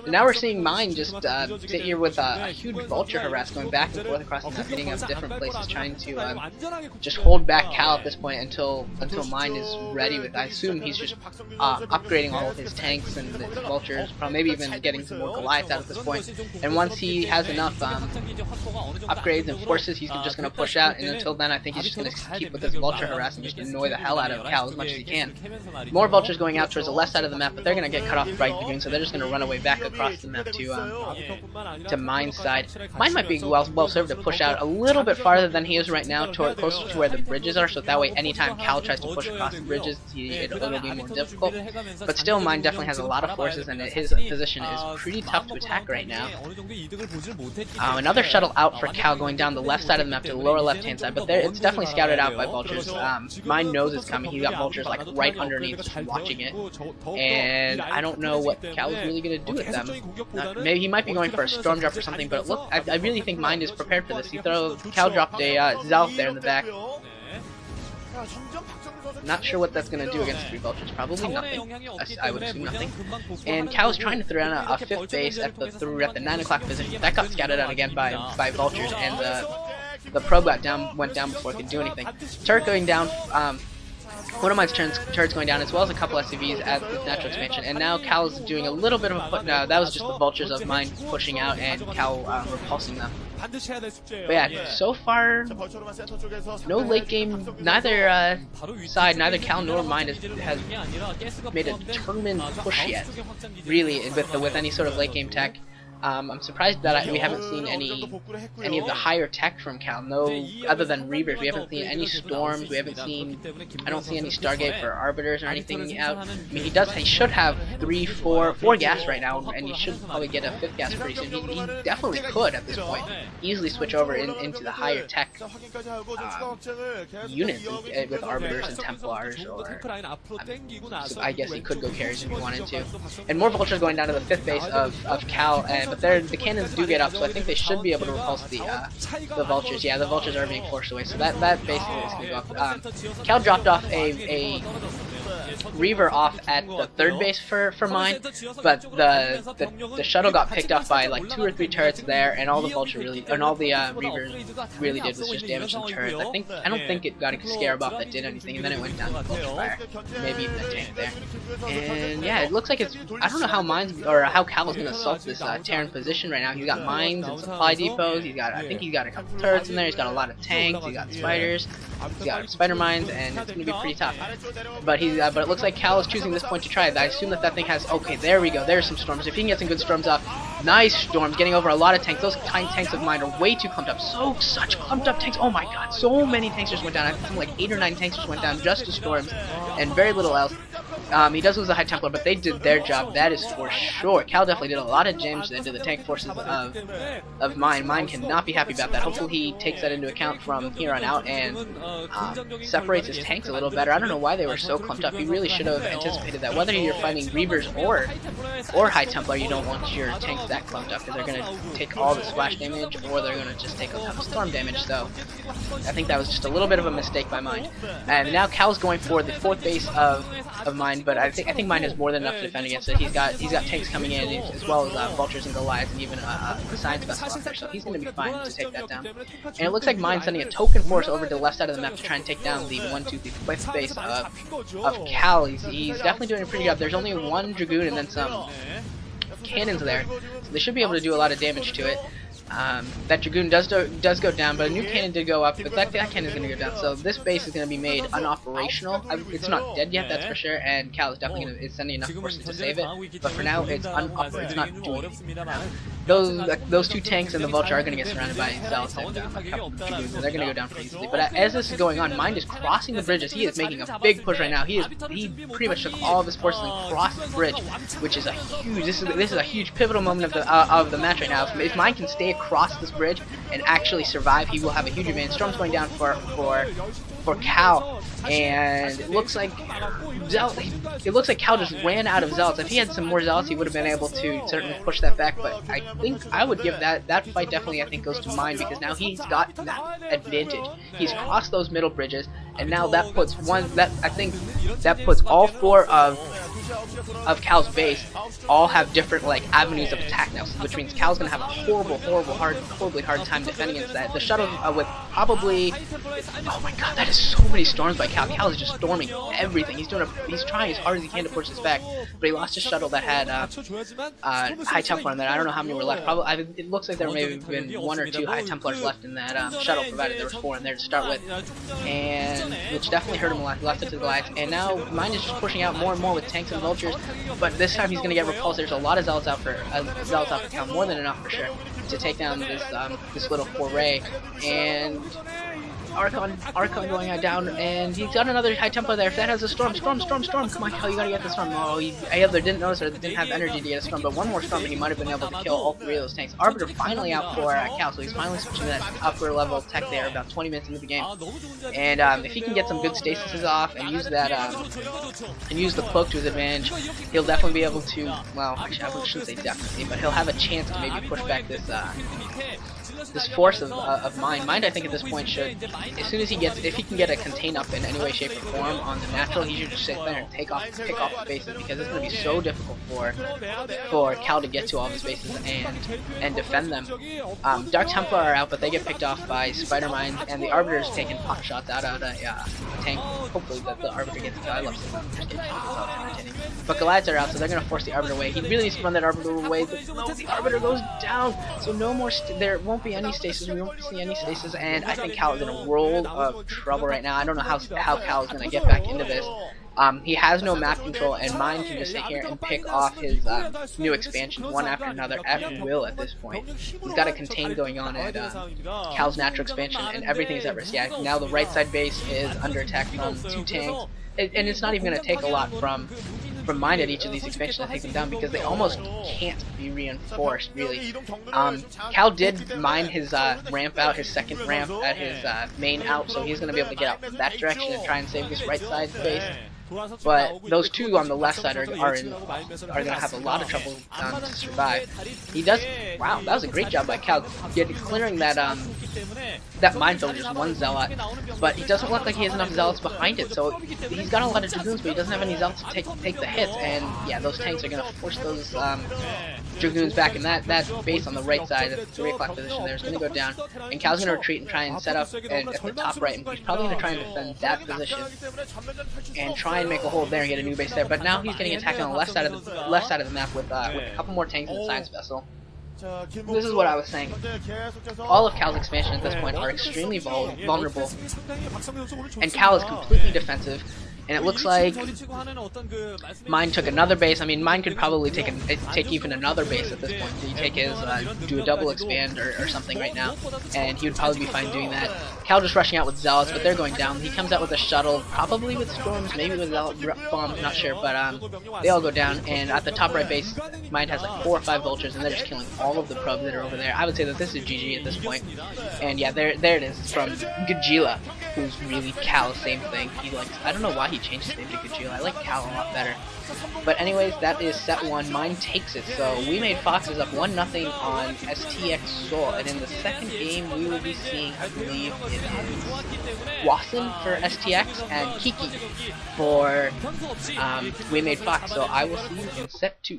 Now we're seeing Mine just sit here with a huge vulture harass going back and forth across the map, hitting up different places, trying to just hold back Cal at this point until Mine is ready with. I assume he's just upgrading all of his tanks and his vultures, probably maybe even getting some more Goliaths out at this point. And once he has enough upgrades and forces, he's just going to push out. And until then, I think he's just going to keep with this vulture harass and just annoy the hell out of Cal as much as he can. More vultures going out towards the left side of the map, but they're going to get cut off by Dragoon, so they're just going to run away back across the map to Mine's side. Mine might be well served to push out a little bit farther than he is right now, closer to where the bridges are, so that way anytime Cal tries to push across the bridges, it'll be more difficult. But still, Mine definitely has a lot of forces, and his position is pretty tough to attack right now. Another shuttle out for Cal going down the left side of the map to the lower left-hand side, but it's definitely scouted out by vultures. Mine knows it's coming. He's got vultures like right underneath, just watching it, and I don't know what Cal is really going to do with them. Maybe he might be going for a storm drop or something, but look, I really think Mine is prepared for this. Cal dropped a Zelf there in the back. Not sure what that's going to do against 3 vultures. Probably nothing. I would assume nothing. And Cal is trying to throw down a 5th base at the 9 o'clock position. That got scouted out again by vultures, and the probe went down before it could do anything. Turret going down. One of Mine's turrets going down, as well as a couple SCVs at the natural expansion, and now Cal is doing a little bit of a no, that was just the vultures of Mine pushing out and Cal repulsing them. But yeah, so far, no late game, neither side, neither Cal nor Mine has made a determined push yet, really, with any sort of late game tech. I'm surprised that we haven't seen any of the higher tech from Cal. No, other than Reavers, we haven't seen any storms. We haven't seen. I don't see any Stargate for Arbiters or anything out. I mean, he should have 4 gas right now, and he should probably get a 5th gas pretty soon. He definitely could at this point easily switch over into the higher tech units with Arbiters and Templars, or so I guess he could go carries if he wanted to. And more vultures going down to the 5th base of Cal. But the cannons do get up, so I think they should be able to repulse the vultures. Yeah, the vultures are being forced away, so that basically is going to go up. Cal dropped off a Reaver off at the 3rd base for Mine, but the shuttle got picked up by like 2 or 3 turrets there, and all the Reavers really did was just damage the turrets. I don't think it got a scarab off that did anything, and then it went down to vulture fire, maybe even a tank there. And yeah, it looks like I don't know how how Cal is going to assault this Terran position right now. He's got mines and supply depots. I think he's got a couple turrets in there. He's got a lot of tanks. He's got spiders. He's got spider mines, and it's going to be pretty tough. But it looks like Cal is choosing this point to try it. I assume that thing has. Okay, there we go. There's some storms. If he can get some good storms up, nice storms, getting over a lot of tanks. Those tiny tanks of mine are way too clumped up. Such clumped up tanks. Oh my god, so many tanks just went down. I think something like 8 or 9 tanks just went down just to storms, and very little else. He does lose a High Templar, but they did their job, that is for sure. Cal definitely did a lot of damage to the tank forces of Mine. Mine cannot be happy about that. Hopefully he takes that into account from here on out and separates his tanks a little better. I don't know why they were so clumped up. He really should have anticipated that. Whether you're fighting Reavers or High Templar, you don't want your tanks that clumped up, because they're going to take all the splash damage, or they're going to just take a ton of storm damage. So I think that was just a little bit of a mistake by Mine. And now Cal's going for the 4th base of Mine, but I think Mine has more than enough to defend against it. He's got tanks coming in, as well as vultures and Goliaths, and even a science vessel up there, so he's going to be fine to take that down. And it looks like Mine's sending a token force over to the left side of the map to try and take down the 5th base of Cal. He's definitely doing a pretty good job. There's only 1 Dragoon and then some cannons there, so they should be able to do a lot of damage to it. That Dragoon does go down, but a new cannon did go up, but that cannon is going to go down, so this base is going to be made unoperational. It's not dead yet, that's for sure, and Cal is definitely sending enough forces to save it, but for now it's not doing anything. Those 2 tanks and the vulture are going to get surrounded by Zealots and a couple of Dragoons, and they're going to go down pretty easily. But as this is going on, Mine is crossing the bridges. He is making a big push right now. He pretty much took all of his forces and crossed the bridge, which is a huge. This is a huge pivotal moment of the match right now. If Mine can stay across this bridge and actually survive, he will have a huge advantage. Storm's going down for Cal, and it looks like Cal just ran out of Zealots. If he had some more Zealots, he would have been able to certainly push that back, but I think I would give that fight definitely, I think, goes to Mine, because now he's got that advantage. He's crossed those middle bridges, and now that puts I think that puts all 4 of Cal's base all have different like avenues of attack now, which means Cal's gonna have a horribly hard time defending against that. The shuttle with probably, oh my god, that is so many storms by Cal. Cal is just storming everything. He's trying as hard as he can to push this back, but he lost a shuttle that had High Templar in there. I don't know how many were left. Probably it looks like there may have been 1 or 2 High Templars left in that shuttle, provided there was 4 in there to start with, and which definitely hurt him a lot. He lost it to the Goliath, and now Mind is just pushing out more and more with tanks and vultures. But this time he's going to get repulsed. There's a lot of zealots out for Cal, more than enough for sure, to take down this little foray. And Archon going down, and he's got another High Templar there. If that has a storm, come on, Cal, you gotta get the storm. Oh, he either didn't notice or didn't have energy to get a storm, but one more storm and he might have been able to kill all 3 of those tanks. Arbiter finally out for Cal, so he's finally switching that upper level tech there about 20 minutes into the game. And if he can get some good stasises off and use that and use the cloak to his advantage, he'll definitely be able to, well, actually I shouldn't say definitely, but he'll have a chance to maybe push back this force of Mind. Mind, I think at this point should, as soon as if he can get a contain up in any way, shape, or form on the natural, he should just sit there and pick off the bases, because it's going to be so difficult for Cal to get to all of his bases and defend them. Dark Templar are out, but they get picked off by Spider Mine, and the Arbiter's taking pot shots out of a tank. Hopefully that the Arbiter gets killed. I love seeing Arbiters get killed, it's always entertaining. But Goliaths are out, so they're going to force the Arbiter away. He really needs to run that Arbiter away, but no, the Arbiter goes down, so no more, there won't be any stasis, we won't see any stasis, and I think Cal is in a world of trouble right now. I don't know how Cal is going to get back into this. He has no map control, and Mind can just sit here and pick off his new expansions one after another at will at this point. He's got a contain going on at Cal's natural expansion, and everything's at risk. Yeah, now the right side base is under attack from 2 tanks, and it's not even going to take a lot from Mind at each of these expansions to take them down, because they almost can't be reinforced, really. Cal did mine his ramp out, his second ramp at his main out, so he's going to be able to get out that direction and try and save this right side base. But those 2 on the left side are going to have a lot of trouble to survive. He does. Wow, that was a great job by Cal clearing that minefield with just 1 zealot. But he doesn't look like he has enough zealots behind it. So he's got a lot of dragoons, but he doesn't have any zealots to take the hits. And yeah, those tanks are going to force those dragoons back, and that base on the right side, the 3 o'clock position there, is going to go down. And Cal's going to retreat and try and set up at the top right, and he's probably going to try and defend that position and try and make a hold there and get a new base there. But now he's getting attacked on the left side of the map with a couple more tanks and a science vessel. This is what I was saying. All of Cal's expansion at this point are extremely vulnerable, and Cal is completely defensive. And it looks like Mind took another base. I mean, Mind could probably take even another base at this point. So you take his, do a double expand or something right now, and he would probably be fine doing that. Cal just rushing out with Zealots, but they're going down. He comes out with a shuttle, probably with Storms, maybe with Zealot bombs, not sure, but they all go down. And at the top right base, Mind has like 4 or 5 vultures, and they're just killing all of the probes that are over there. I would say that this is GG at this point. And yeah, there it is from Gajila, who's really Cal, same thing. I don't know why he changed his name to Gajila. I like Cal a lot better. But anyways, that is set 1. Mind takes it. So WeMadeFox is up 1-0 on STX Seoul. And in the second game, we will be seeing, I believe it is Wasson for STX and Kiki for WeMadeFox. So I will see you in set 2.